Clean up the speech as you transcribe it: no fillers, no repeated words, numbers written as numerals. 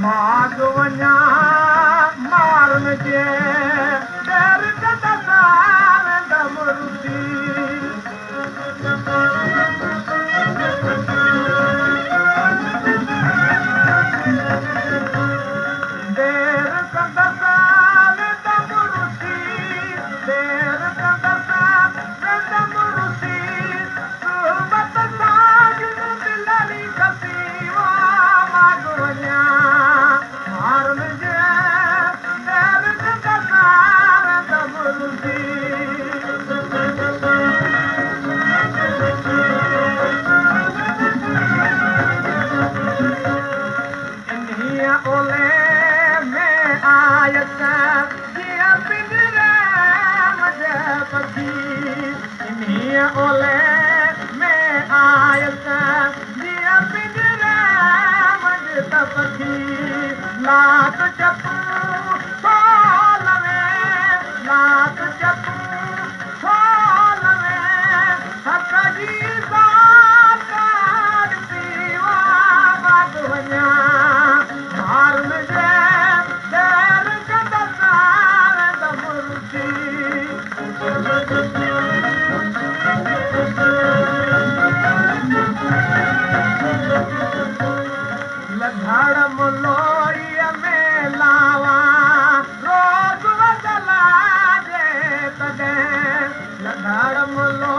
माधवन्या मारन जे देर कदसार दमरुदी देर कदसार दमरुदी देर कदसार दमरुदी सुबत साजिद दिलली कसीवा माधवन्या मारन जे देर कदसार दमरुदी ओले में आयत जिया पिंजरे मजे पखी इन्हीं ओले में आयत जिया पिंजरे मजे पखी लात चपू सोल में लात चपू सोल में हकजी साकार पीवा माधवन्या मारन जे देर कदसार दमरुदी लधाड़ मुलोईअ में लावा रोज़ वदला जे तॾहिं लधाड़ मुलो